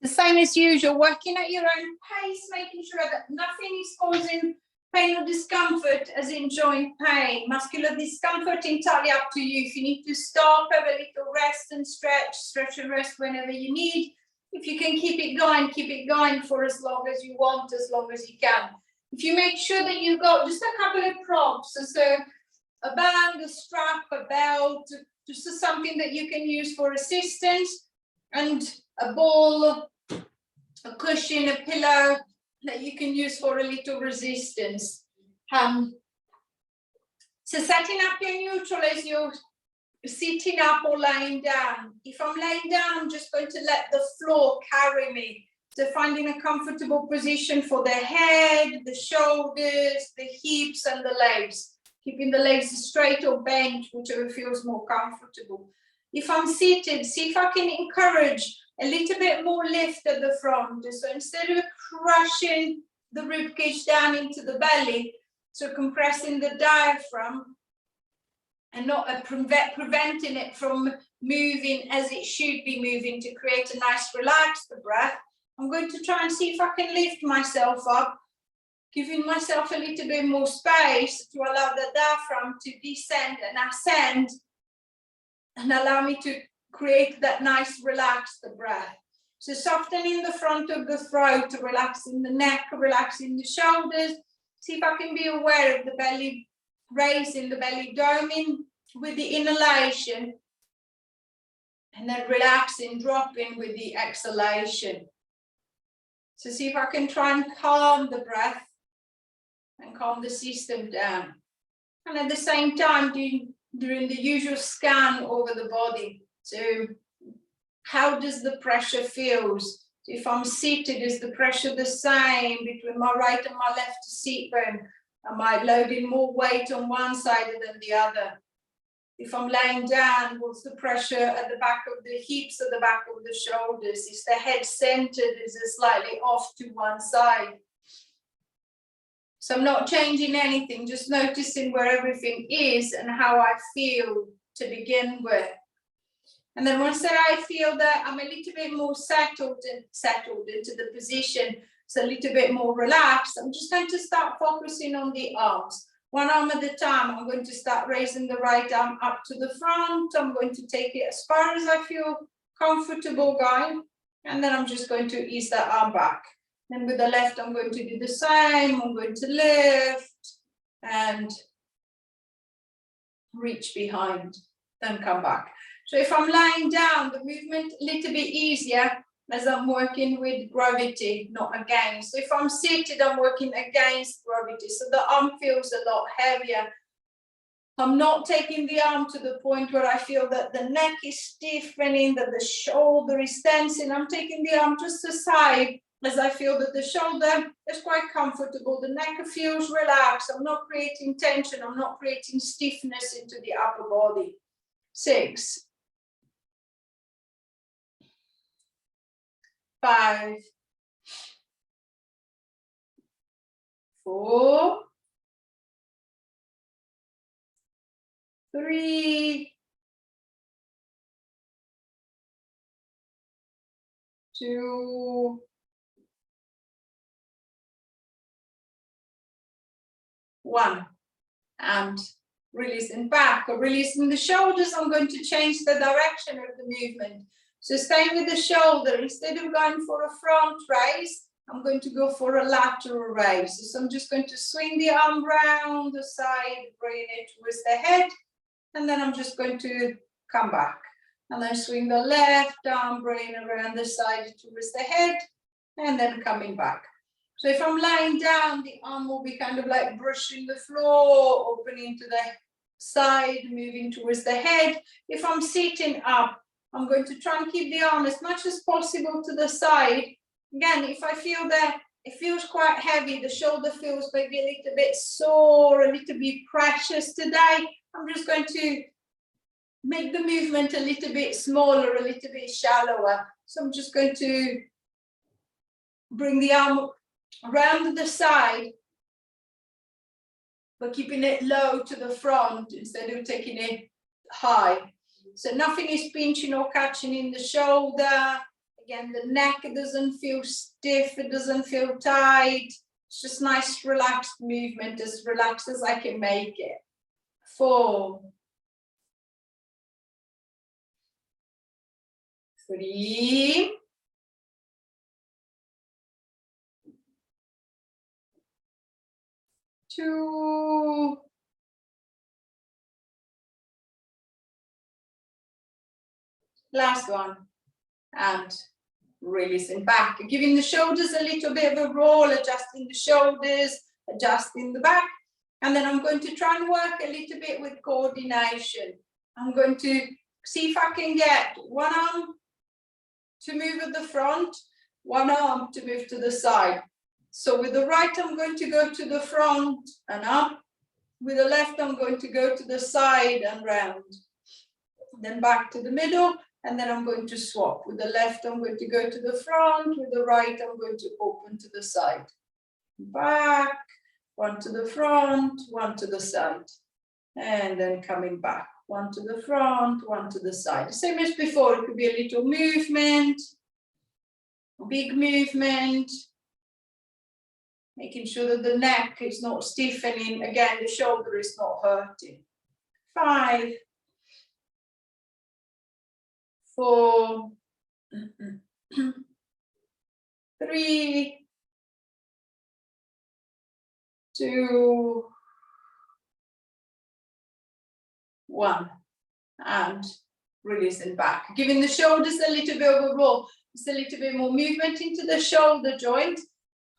The same as usual, working at your own pace, making sure that nothing is causing pain or discomfort, as in joint pain. Muscular discomfort, entirely up to you. If you need to stop, have a little rest and stretch and rest whenever you need. If you can keep it going for as long as you want, as long as you can. If you make sure that you've got just a couple of props, so a band, a strap, a belt, just something that you can use for assistance, and a ball, a cushion, a pillow that you can use for a little resistance. So setting up your neutral as you're sitting up or lying down. If I'm laying down, I'm just going to let the floor carry me. So finding a comfortable position for the head, the shoulders, the hips and the legs. Keeping the legs straight or bent, whichever feels more comfortable. If I'm seated, see if I can encourage a little bit more lift at the front. So instead of crushing the rib cage down into the belly, so compressing the diaphragm and not preventing it from moving as it should be moving to create a nice relaxed breath, I'm going to try and see if I can lift myself up, giving myself a little bit more space to allow the diaphragm to descend and ascend and allow me to create that nice relaxed breath. So softening the front of the throat, relaxing the neck, relaxing the shoulders. See if I can be aware of the belly, raising the belly, doming with the inhalation, and then relaxing, dropping with the exhalation. So see if I can try and calm the breath and calm the system down. And at the same time, doing the usual scan over the body. So how does the pressure feels? If I'm seated, is the pressure the same between my right and my left seat bone? Am I loading more weight on one side than the other? If I'm laying down, what's the pressure at the back of the hips, at the back of the shoulders? Is the head centered? Is it slightly off to one side? So I'm not changing anything, just noticing where everything is and how I feel to begin with. And then once that I feel that I'm a little bit more settled into the position, so a little bit more relaxed, I'm just going to start focusing on the arms. One arm at a time, I'm going to start raising the right arm up to the front. I'm going to take it as far as I feel comfortable going. And then I'm just going to ease that arm back. Then with the left, I'm going to do the same. I'm going to lift and reach behind, then come back. So if I'm lying down, the movement a little bit easier as I'm working with gravity, not against. So if I'm seated, I'm working against gravity. So the arm feels a lot heavier. I'm not taking the arm to the point where I feel that the neck is stiffening, that the shoulder is tensing. I'm taking the arm just aside as I feel that the shoulder is quite comfortable. The neck feels relaxed. I'm not creating tension. I'm not creating stiffness into the upper body. 6, 5, 4, 3, 2, 1. And releasing back or releasing the shoulders. I'm going to change the direction of the movement. So staying with the shoulder, instead of going for a front raise, I'm going to go for a lateral raise. So I'm just going to swing the arm round the side, bring it towards the head, and then I'm just going to come back. And then swing the left arm, bring around the side towards the head, and then coming back. So if I'm lying down, the arm will be kind of like brushing the floor, opening to the side, moving towards the head. If I'm sitting up, I'm going to try and keep the arm as much as possible to the side. Again, if I feel that it feels quite heavy, the shoulder feels maybe a little bit sore, a little bit precious today, I'm just going to make the movement a little bit smaller, a little bit shallower. So I'm just going to bring the arm around the side, but keeping it low to the front instead of taking it high. So nothing is pinching or catching in the shoulder. Again, the neck doesn't feel stiff, it doesn't feel tight. It's just nice, relaxed movement, as relaxed as I can make it. 4, 3, 2, last one, and releasing back, giving the shoulders a little bit of a roll, adjusting the shoulders, adjusting the back, and then I'm going to try and work a little bit with coordination. I'm going to see if I can get one arm to move at the front, one arm to move to the side. So with the right, I'm going to go to the front and up. With the left, I'm going to go to the side and round. Then back to the middle, and then I'm going to swap. With the left, I'm going to go to the front. With the right, I'm going to open to the side. Back, one to the front, one to the side. And then coming back, one to the front, one to the side. Same as before, it could be a little movement, big movement. Making sure that the neck is not stiffening. Again, the shoulder is not hurting. 5, 4, 3, 2, 1, and releasing back. Giving the shoulders a little bit of a roll. Just a little bit more movement into the shoulder joint.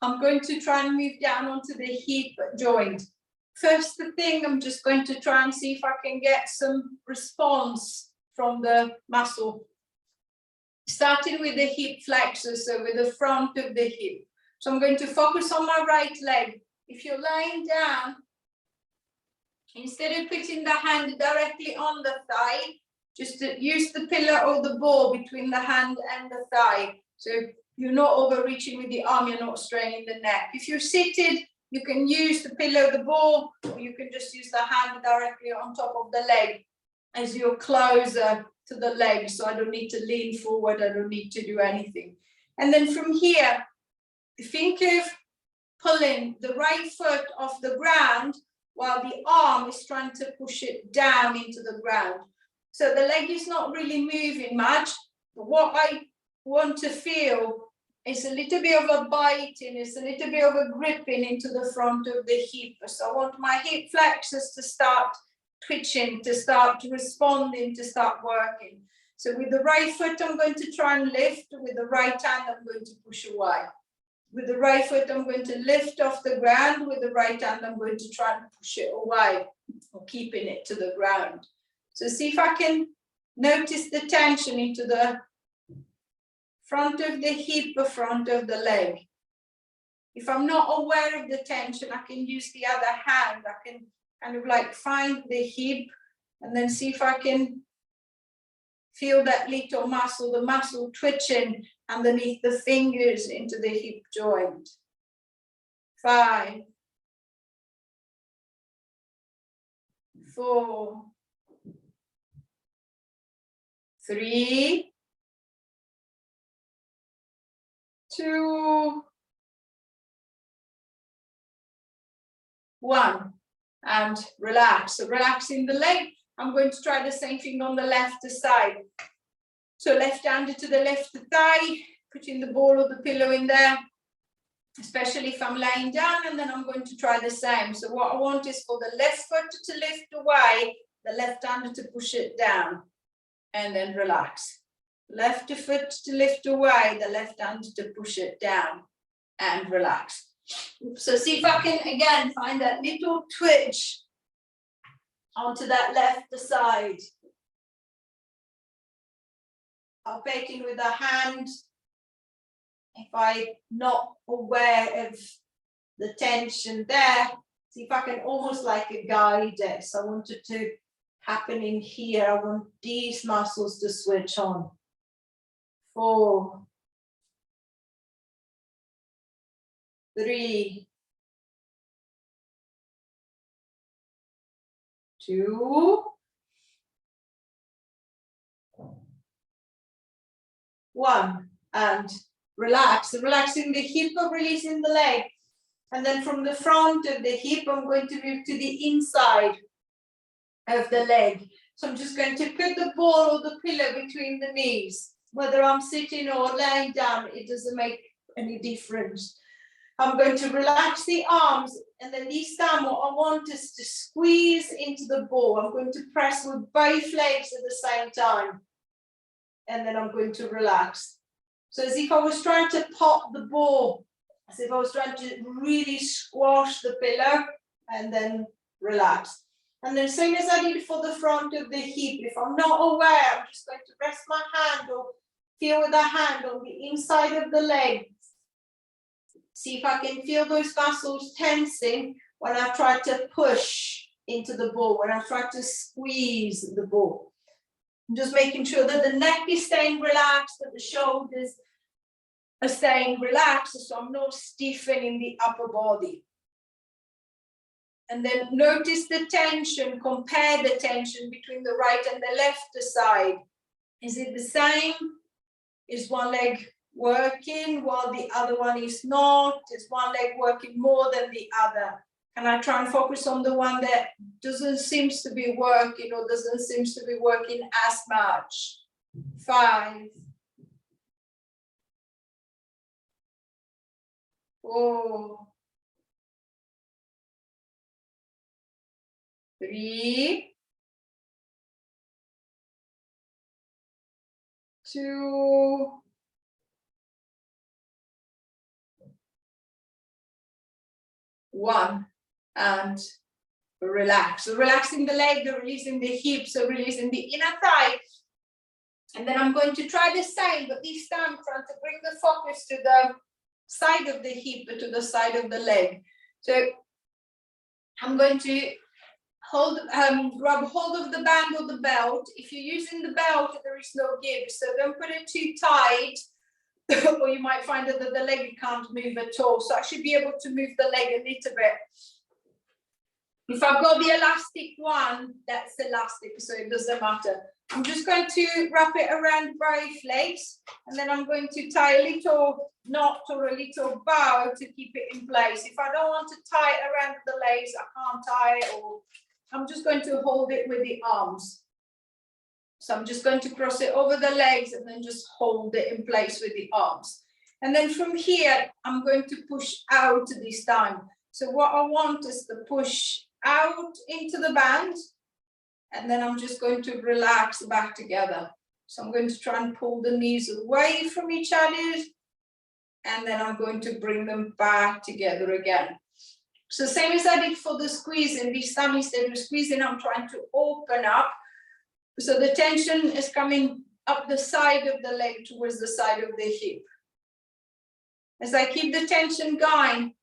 I'm going to try and move down onto the hip joint. First thing, I'm just going to try and see if I can get some response from the muscle. Starting with the hip flexor, so with the front of the hip. So I'm going to focus on my right leg. If you're lying down, instead of putting the hand directly on the thigh, just to use the pillow or the ball between the hand and the thigh. So you're not overreaching with the arm, you're not straining the neck. If you're seated, you can use the pillow, the ball, or you can just use the hand directly on top of the leg as you're closer to the leg. So I don't need to lean forward, I don't need to do anything. And then from here, think of pulling the right foot off the ground while the arm is trying to push it down into the ground. So the leg is not really moving much, but what I want to feel is a little bit of a biting, it's a little bit of a gripping into the front of the hip. So I want my hip flexors to start twitching, to start responding, to start working. So with the right foot, I'm going to try and lift. With the right hand, I'm going to push away. With the right foot, I'm going to lift off the ground. With the right hand, I'm going to try and push it away, or keeping it to the ground. So see if I can notice the tension into the front of the hip, the front of the leg. If I'm not aware of the tension, I can use the other hand. I can kind of like find the hip and then see if I can feel that little muscle, the muscle twitching underneath the fingers into the hip joint. 5, 4, 3, 2, 1, and relax. So relaxing the leg. I'm going to try the same thing on the left side. So left hand to the left thigh, putting the ball or the pillow in there, especially if I'm laying down, and then I'm going to try the same. So what I want is for the left foot to lift away, the left hand to push it down, and then relax. Left foot to lift away, the left hand to push it down, and relax. So see if I can, again, find that little twitch onto that left side. Palpating with the hand. If I'm not aware of the tension there, see if I can almost like guide it. So I want it to happen in here. I want these muscles to switch on. 4, 3, 2, 1. and relax. So relaxing the hip or releasing the leg. And then from the front of the hip, I'm going to move to the inside of the leg. So I'm just going to put the ball or the pillow between the knees. Whether I'm sitting or laying down, it doesn't make any difference. I'm going to relax the arms, and then this time what I want is to squeeze into the ball. I'm going to press with both legs at the same time, and then I'm going to relax. So as if I was trying to pop the ball, as if I was trying to really squash the pillow, and then relax. And then same as I did for the front of the hip, if I'm not aware, I'm just going to rest my hand or feel with the hand on the inside of the leg. See if I can feel those muscles tensing when I try to push into the ball, when I try to squeeze the ball. I'm just making sure that the neck is staying relaxed, that the shoulders are staying relaxed, so I'm not stiffening the upper body. And then notice the tension, compare the tension between the right and the left side. Is it the same? Is one leg working while the other one is not? Is one leg working more than the other? Can I try and focus on the one that doesn't seem to be working or doesn't seem to be working as much? 5, 4, 3, 2, 1, and relax. So relaxing the leg, releasing the hips, so releasing the inner thigh. And then I'm going to try the same, but this time I'm trying to bring the focus to the side of the hip, to the side of the leg. So I'm going to grab hold of the band or the belt. If you're using the belt, there is no give, so don't put it too tight, or you might find that the leg can't move at all. So I should be able to move the leg a little bit. If I've got the elastic one, that's elastic, so it doesn't matter. I'm just going to wrap it around both legs, and then I'm going to tie a little knot or a little bow to keep it in place. If I don't want to tie it around the legs, I can't tie it, or I'm just going to hold it with the arms. So I'm just going to cross it over the legs and then just hold it in place with the arms. And then from here, I'm going to push out this time. So what I want is to push out into the band, and then I'm just going to relax back together. So I'm going to try and pull the knees away from each other, and then I'm going to bring them back together again. So same as I did for the squeezing, this time instead of squeezing, I'm trying to open up. So the tension is coming up the side of the leg towards the side of the hip. As I keep the tension going,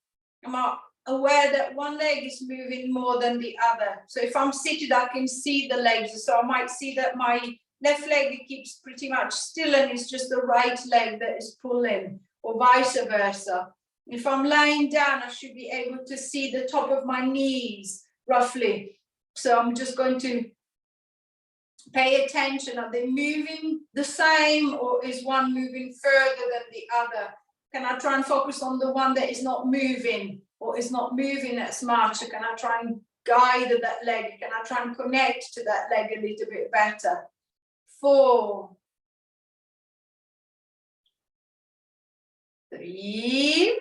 I'm aware that one leg is moving more than the other. So if I'm seated, I can see the legs. So I might see that my left leg keeps pretty much still and it's just the right leg that is pulling, or vice versa. If I'm lying down, I should be able to see the top of my knees roughly. So I'm just going to pay attention. Are they moving the same, or is one moving further than the other? Can I try and focus on the one that is not moving, or is not moving as much? Or can I try and guide that leg? Can I try and connect to that leg a little bit better? 4, 3,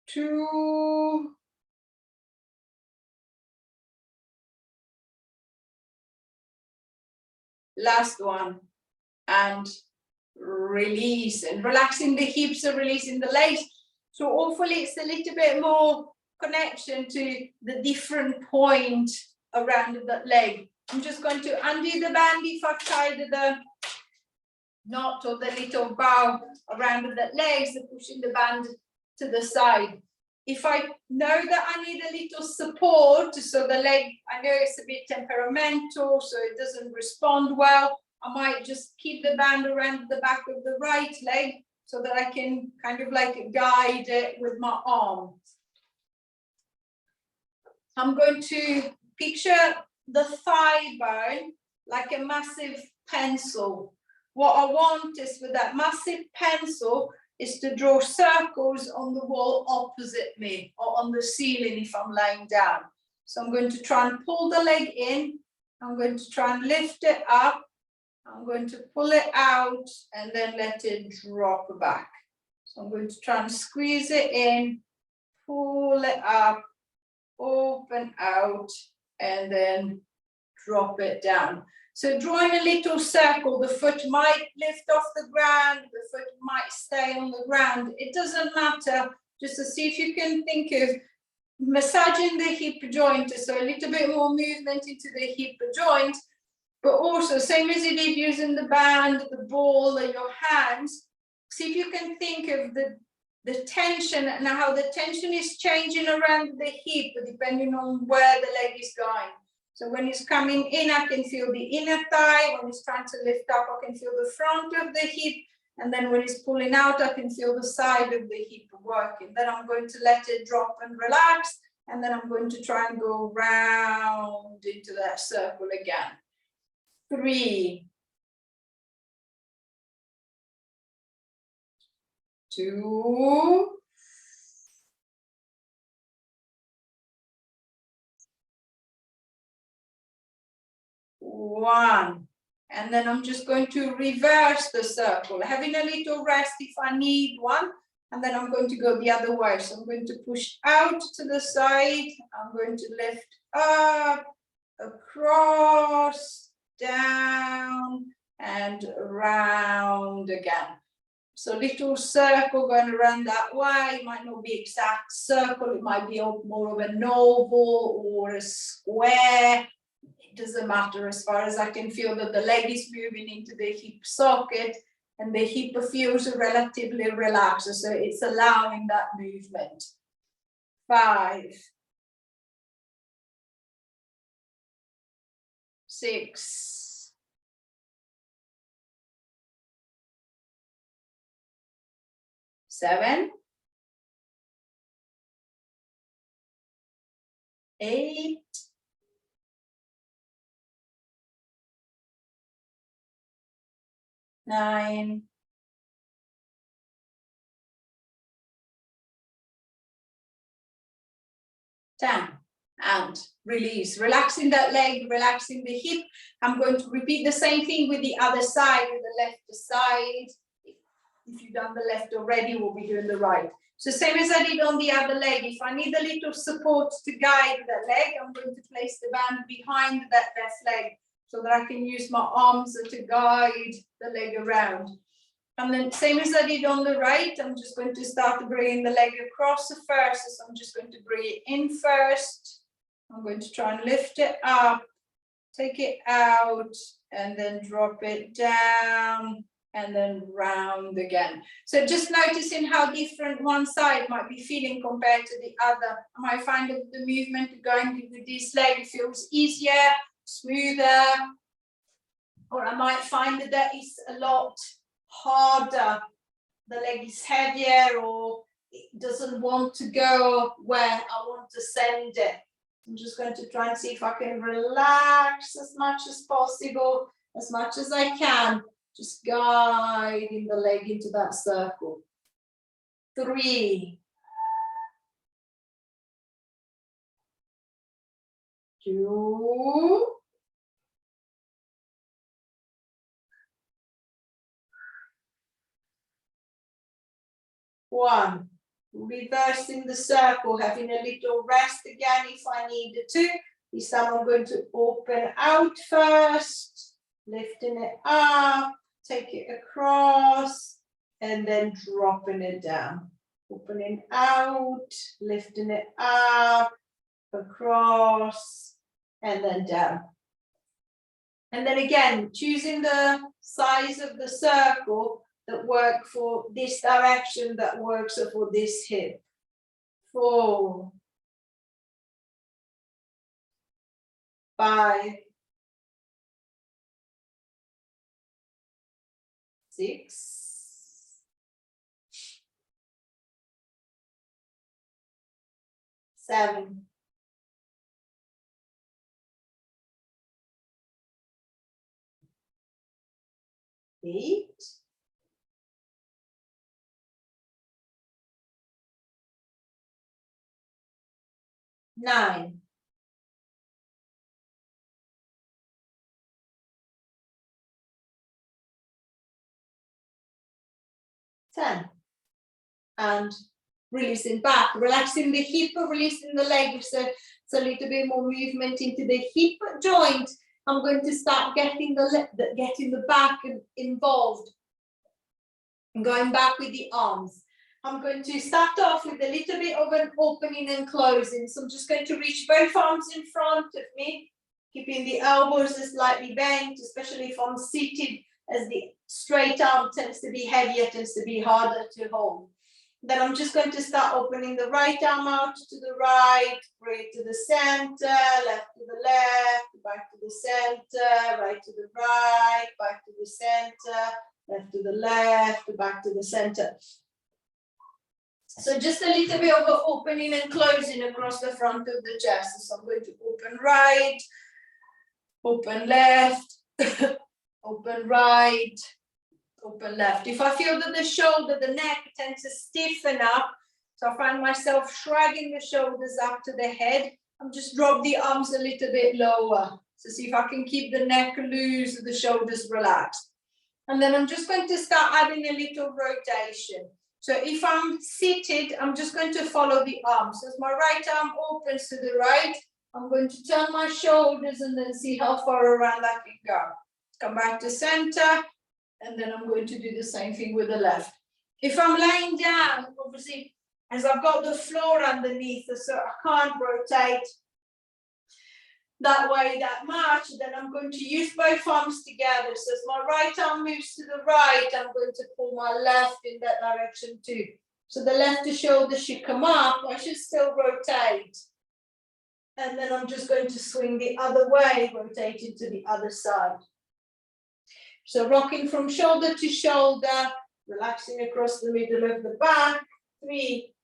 2, last one, and release. And relaxing the hips and releasing the legs. So hopefully it's a little bit more connection to the different point around the leg. I'm just going to undo the band if I've tied the knot or the little bow around the legs, and pushing the band to the side. If I know that I need a little support, so the leg, I know it's a bit temperamental, so it doesn't respond well, I might just keep the band around the back of the right leg so that I can kind of like guide it with my arm. I'm going to picture the thigh bone like a massive pencil. What I want is with that massive pencil is to draw circles on the wall opposite me or on the ceiling if I'm laying down. So I'm going to try and pull the leg in. I'm going to try and lift it up. I'm going to pull it out and then let it drop back. So I'm going to try and squeeze it in, pull it up, open out, and then drop it down. So drawing a little circle, the foot might lift off the ground, the foot might stay on the ground. It doesn't matter. Just to see if you can think of massaging the hip joint, so a little bit more movement into the hip joint, but also same as you did using the band, the ball, or your hands. See if you can think of the tension and how the tension is changing around the hip depending on where the leg is going. So when it's coming in, I can feel the inner thigh. When it's trying to lift up, I can feel the front of the hip. And then when it's pulling out, I can feel the side of the hip working. Then I'm going to let it drop and relax. And then I'm going to try and go round into that circle again. 3, 2, 1. And then I'm just going to reverse the circle, having a little rest if I need one. And then I'm going to go the other way. So I'm going to push out to the side. I'm going to lift up, across, down, and around again. So little circle going around that way. It might not be exact circle. It might be more of an oval or a square. It doesn't matter as far as I can feel that the leg is moving into the hip socket and the hip feels relatively relaxed. So it's allowing that movement. 5, 6, 7, 8, 9, 10, and release, relaxing that leg, relaxing the hip. I'm going to repeat the same thing with the other side, with the left side. If you've done the left already, we'll be doing the right. So same as I did on the other leg, if I need a little support to guide the leg, I'm going to place the band behind that left leg so that I can use my arms to guide the leg around. And then same as I did on the right, I'm just going to start bringing the leg across first. So I'm just going to bring it in first. I'm going to try and lift it up, take it out, and then drop it down, and then round again. So just noticing how different one side might be feeling compared to the other. I might find that the movement going with this leg feels easier, smoother, or I might find that that is a lot harder. The leg is heavier, or it doesn't want to go where I want to send it. I'm just going to try and see if I can relax as much as possible, as much as I can, just guiding the leg into that circle. 3, 2, 1. Reversing the circle, having a little rest again if I needed to. This time I'm going to open out first, lifting it up, take it across, and then dropping it down. Opening out, lifting it up, across, and then down. And then again, choosing the size of the circle that work for this direction, that works for this hip. 4, 5, 6, 7, 8, 9, 10, and releasing back, relaxing the hip, releasing the leg, so it's a little bit more movement into the hip joint. I'm going to start getting the back involved, and going back with the arms. I'm going to start off with a little bit of an opening and closing. So I'm just going to reach both arms in front of me, keeping the elbows slightly bent, especially if I'm seated, as the straight arm tends to be heavier, tends to be harder to hold. Then I'm just going to start opening the right arm out to the right, right to the center, left to the left, back to the center, right to the right, back to the center, left to the left, back to the center. So just a little bit of opening and closing across the front of the chest. So I'm going to open right, open left, open right, open left. If I feel that the shoulder, the neck tends to stiffen up, so I find myself shrugging the shoulders up to the head, I'm just drop the arms a little bit lower. So see if I can keep the neck loose, the shoulders relaxed. And then I'm just going to start adding a little rotation. So if I'm seated, I'm just going to follow the arms. So as my right arm opens to the right, I'm going to turn my shoulders and then see how far around I can go. Come back to center, and then I'm going to do the same thing with the left. If I'm laying down, obviously, as I've got the floor underneath, so I can't rotate that way that much, then I'm going to use both arms together. So as my right arm moves to the right, I'm going to pull my left in that direction too. So the left shoulder should come up, I should still rotate. And then I'm just going to swing the other way, rotating to the other side. So rocking from shoulder to shoulder, relaxing across the middle of the back. 3,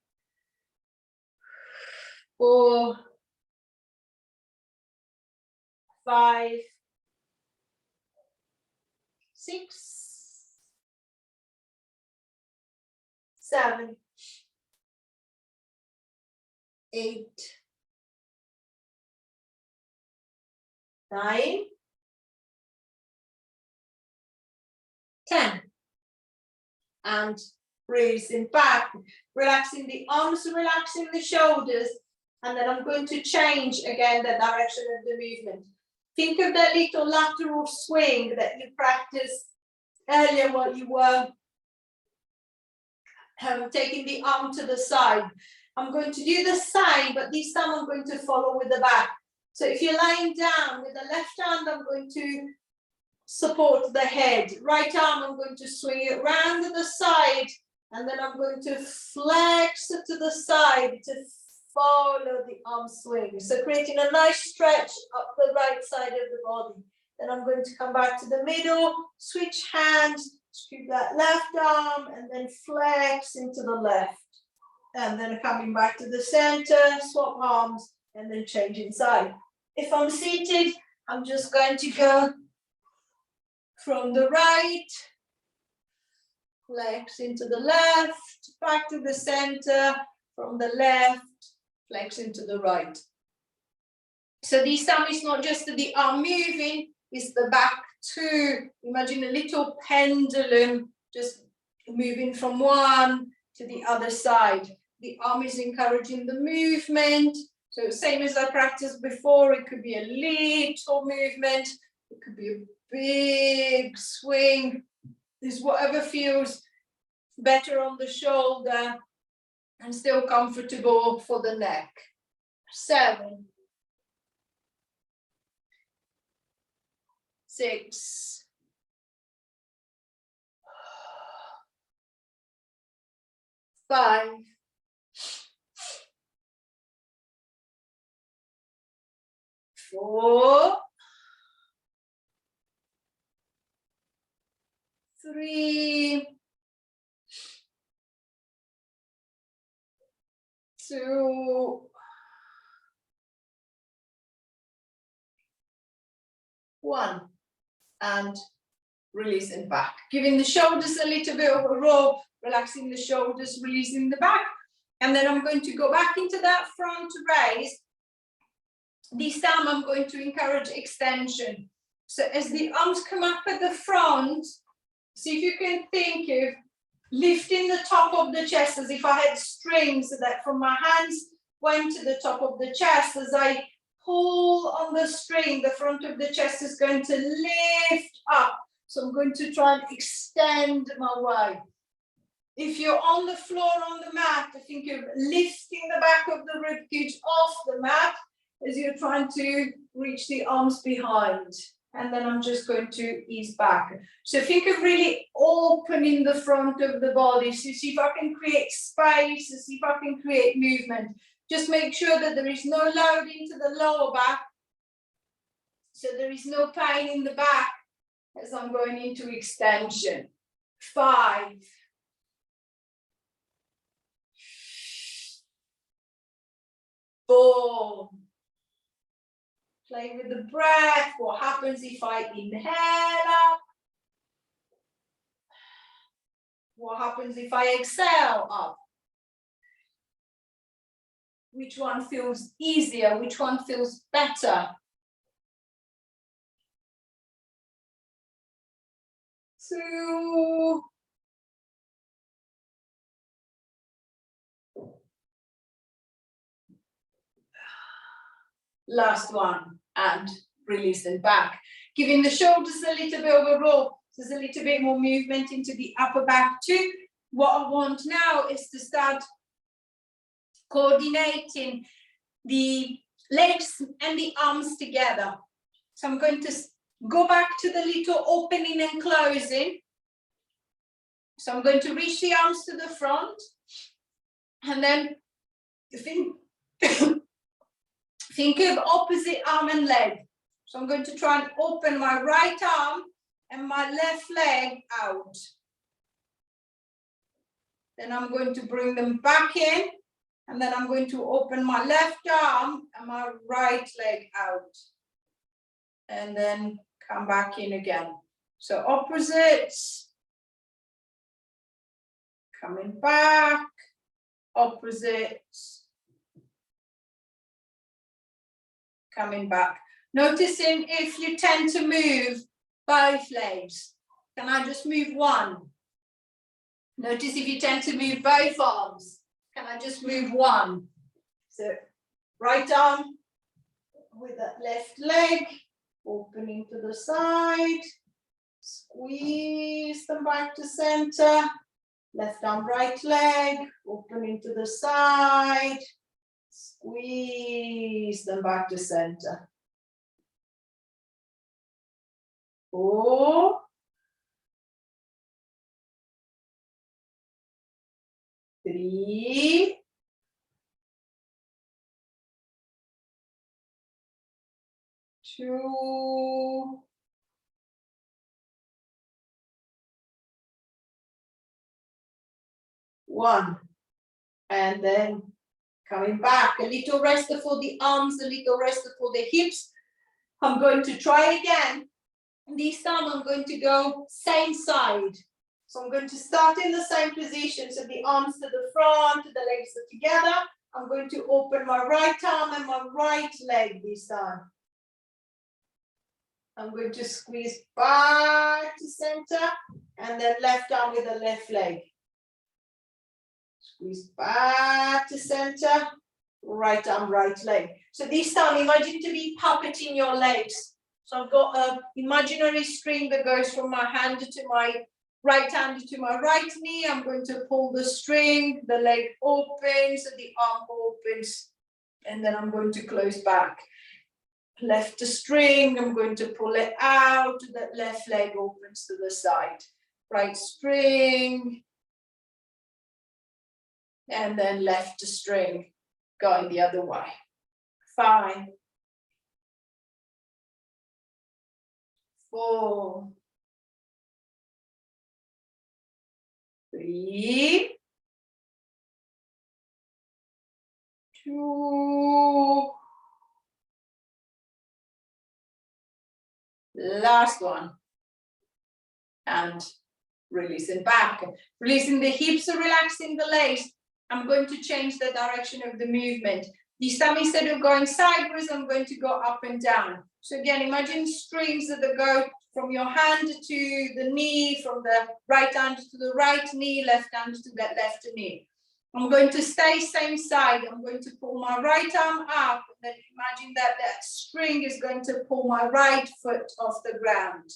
4, 5, 6, 7, 8, 9, 10. And raising back, relaxing the arms, relaxing the shoulders, and then I'm going to change again the direction of the movement. Think of that little lateral swing that you practiced earlier while you were taking the arm to the side. I'm going to do the same, but this time I'm going to follow with the back. So if you're lying down with the left hand, I'm going to support the head. Right arm, I'm going to swing it round to the side, and then I'm going to flex it to the side to follow the arm swing. So creating a nice stretch up the right side of the body. Then I'm going to come back to the middle, switch hands, scoop that left arm, and then flex into the left. And then coming back to the center, swap arms, and then change inside. If I'm seated, I'm just going to go from the right, flex into the left, back to the center, from the left, flex into the right. So this time it's not just the arm moving, it's the back too. Imagine a little pendulum just moving from one to the other side. The arm is encouraging the movement. So same as I practiced before, it could be a little movement, it could be a big swing. Is whatever feels better on the shoulder and still comfortable for the neck. 7, 6, 5, 4, 3, 2, 1, and releasing back. Giving the shoulders a little bit of a roll, relaxing the shoulders, releasing the back. And then I'm going to go back into that front raise. This time I'm going to encourage extension. So as the arms come up at the front, see if you can think of lifting the top of the chest as if I had strings, so that from my hands went to the top of the chest. As I pull on the string, the front of the chest is going to lift up. So I'm going to try and extend my way. If you're on the floor on the mat, think of lifting the back of the ribcage off the mat as you're trying to reach the arms behind. And then I'm just going to ease back. So think of really opening the front of the body. So see if I can create space, see if I can create movement. Just make sure that there is no load into the lower back. So there is no pain in the back as I'm going into extension. 5. 4. Play with the breath. What happens if I inhale up? What happens if I exhale up? Which one feels easier? Which one feels better? 2. Last one, and releasing back. Giving the shoulders a little bit of a roll. There's a little bit more movement into the upper back too. What I want now is to start coordinating the legs and the arms together. So I'm going to go back to the little opening and closing. So I'm going to reach the arms to the front, and then think of opposite arm and leg. So I'm going to try and open my right arm and my left leg out. Then I'm going to bring them back in, and then I'm going to open my left arm and my right leg out. And then come back in again. So opposites, coming back, opposites, coming back. Noticing if you tend to move both legs. Can I just move one? Notice if you tend to move both arms. Can I just move one? So right arm with that left leg, opening to the side, squeeze them back to center. Left arm, right leg, opening to the side, squeeze them back to center. 4, 3, 2, 1. And then coming back, a little rest for the arms, a little rest for the hips. I'm going to try again. This time I'm going to go same side. So I'm going to start in the same position. So the arms to the front, the legs are together. I'm going to open my right arm and my right leg this time. I'm going to squeeze back to center, and then left arm with the left leg. Squeeze back to center, right arm, right leg. So this time, imagine to be puppeting your legs. So I've got an imaginary string that goes from my hand to my right hand to my right knee. I'm going to pull the string, the leg opens, the arm opens, and then I'm going to close back. Left the string, I'm going to pull it out, that left leg opens to the side. Right string, and then left the string, going the other way. 5, 4, 3, 2, last one. and releasing back. Releasing the hips, relaxing the legs. I'm going to change the direction of the movement. This time, instead of going sideways, I'm going to go up and down. So again, imagine strings that go from your hand to the knee, from the right hand to the right knee, left hand to that left knee. I'm going to stay same side. I'm going to pull my right arm up. And then imagine that that string is going to pull my right foot off the ground.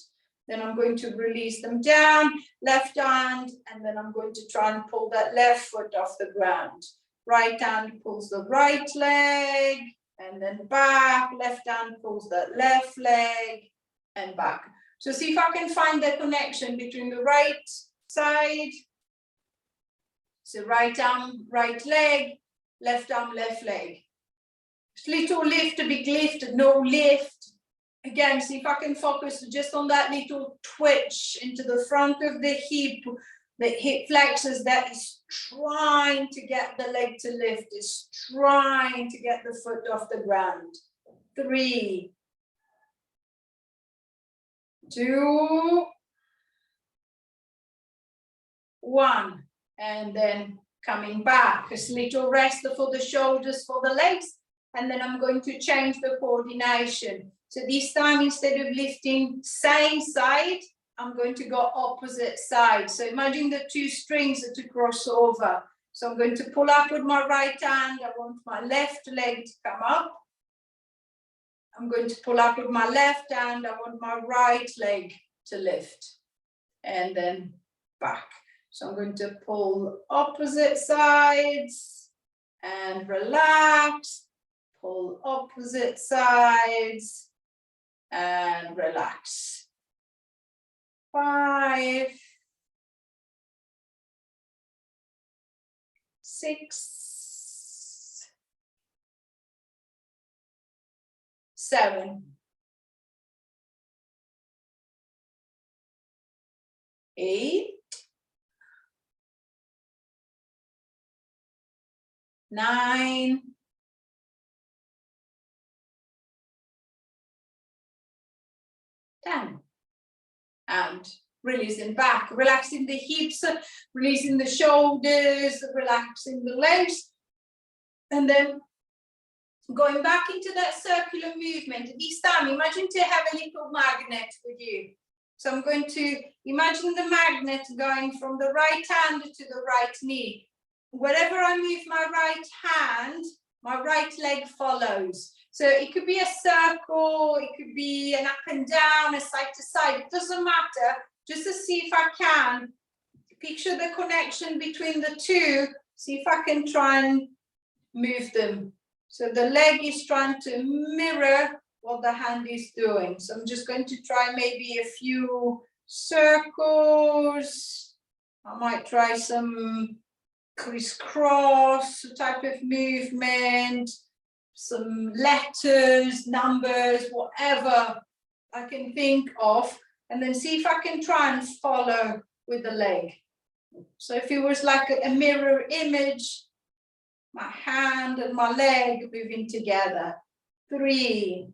Then I'm going to release them down, left hand, and then I'm going to try and pull that left foot off the ground. Right hand pulls the right leg, and then back. Left hand pulls that left leg, and back. So see if I can find the connection between the right side. So right arm, right leg, left arm, left leg. Little lift, a big lift, no lift. Again, see if I can focus just on that little twitch into the front of the hip flexors that is trying to get the leg to lift, is trying to get the foot off the ground. 3, 2, 1. And then coming back, a little rest for the shoulders, for the legs. And then I'm going to change the coordination. So this time, instead of lifting same side, I'm going to go opposite side. So imagine the two strings are to cross over. So I'm going to pull up with my right hand. I want my left leg to come up. I'm going to pull up with my left hand. I want my right leg to lift. And then back. So I'm going to pull opposite sides and relax. Pull opposite sides and relax. 5, 6, 7, 8, 9, 10. And releasing back, relaxing the hips, releasing the shoulders, relaxing the legs. And then going back into that circular movement. This time, imagine to have a little magnet with you. So I'm going to imagine the magnet going from the right hand to the right knee. Wherever I move my right hand, my right leg follows. So it could be a circle, it could be an up and down, a side to side, it doesn't matter. Just to see if I can picture the connection between the two, see if I can try and move them. So the leg is trying to mirror what the hand is doing. So I'm just going to try maybe a few circles. I might try some crisscross type of movement, some letters, numbers, whatever I can think of, and then see if I can try and follow with the leg. So if it was like a mirror image, my hand and my leg moving together. 3,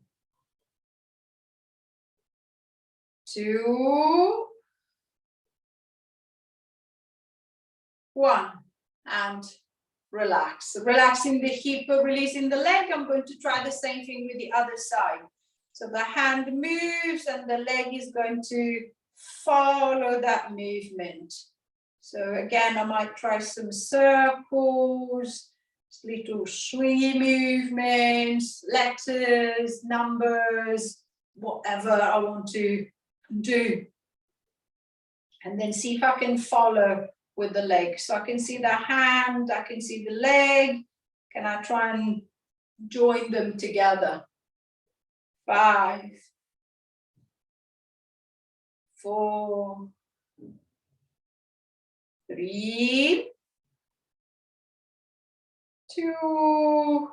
2, 1. And relax. Relaxing the hip, releasing the leg. I'm going to try the same thing with the other side. So the hand moves and the leg is going to follow that movement. So again, I might try some circles, little swingy movements, letters, numbers, whatever I want to do. And then see if I can follow with the leg. So I can see the hand, I can see the leg. Can I try and join them together? 5, 4, 3, 2,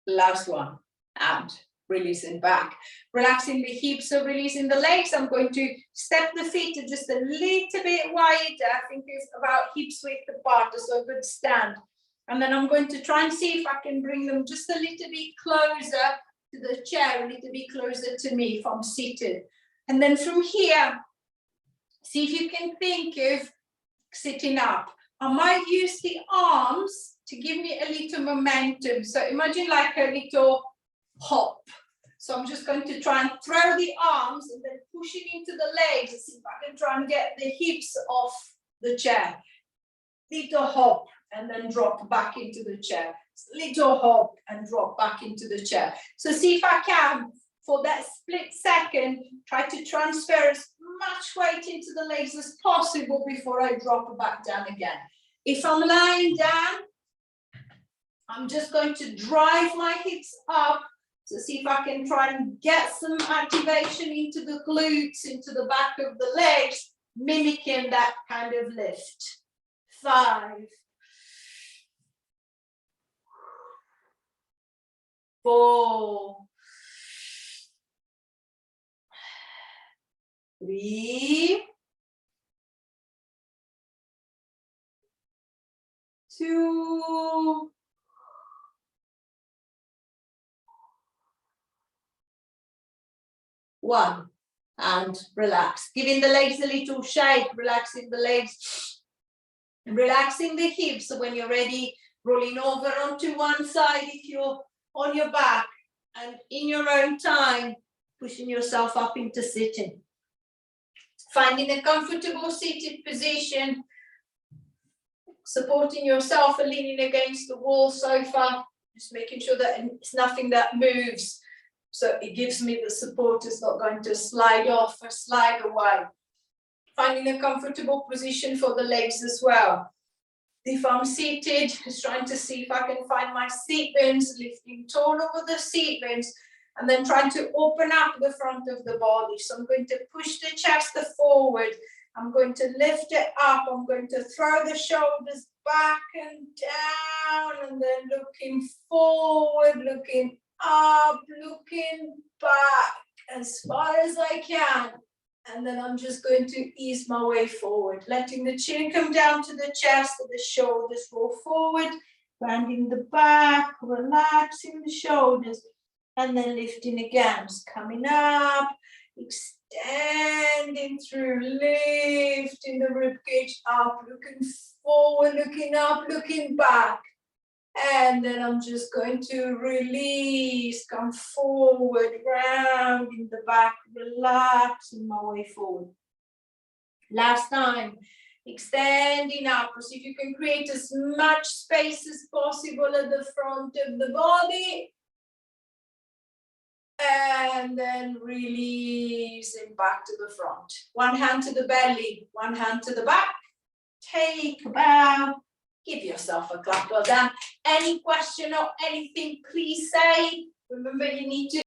last one, and releasing back. Relaxing the hips, so releasing the legs. I'm going to step the feet just a little bit wider. I think it's about hips width apart, so a good stand. And then I'm going to try and see if I can bring them just a little bit closer to the chair a little bit closer to me if I'm seated. And then from here, see if you can think of sitting up. I might use the arms to give me a little momentum. So imagine like a little hop. So I'm just going to try and throw the arms and then pushing into the legs and see if I can try and get the hips off the chair. Little hop and then drop back into the chair. Little hop and drop back into the chair. So see if I can, for that split second, try to transfer as much weight into the legs as possible before I drop back down again. If I'm lying down, I'm just going to drive my hips up. So see if I can try and get some activation into the glutes, into the back of the legs, mimicking that kind of lift. 5, 4, 3, 2, 1, and relax. Giving the legs a little shake, relaxing the legs, relaxing the hips. So when you're ready, rolling over onto one side if you're on your back, and in your own time, pushing yourself up into sitting. Finding a comfortable seated position, supporting yourself and leaning against the wall sofa, just making sure that it's nothing that moves. So it gives me the support, it's not going to slide off or slide away. Finding a comfortable position for the legs as well. If I'm seated, just trying to see if I can find my seat bones, lifting tall over the seat bones, and then trying to open up the front of the body. So I'm going to push the chest forward. I'm going to lift it up. I'm going to throw the shoulders back and down, and then looking forward, looking up, looking back as far as I can. And then I'm just going to ease my way forward, letting the chin come down to the chest and the shoulders roll forward, rounding the back, relaxing the shoulders, and then lifting again, just coming up, extending through, lifting the ribcage up, looking forward, looking up, looking back. And then I'm just going to release, come forward, round in the back, relaxing my way forward. Last time, extending up. See if you can create as much space as possible at the front of the body. And then releasing back to the front. One hand to the belly, one hand to the back. Take a bow. Give yourself a clap. Well done. Any question or anything, please say. Remember, you need to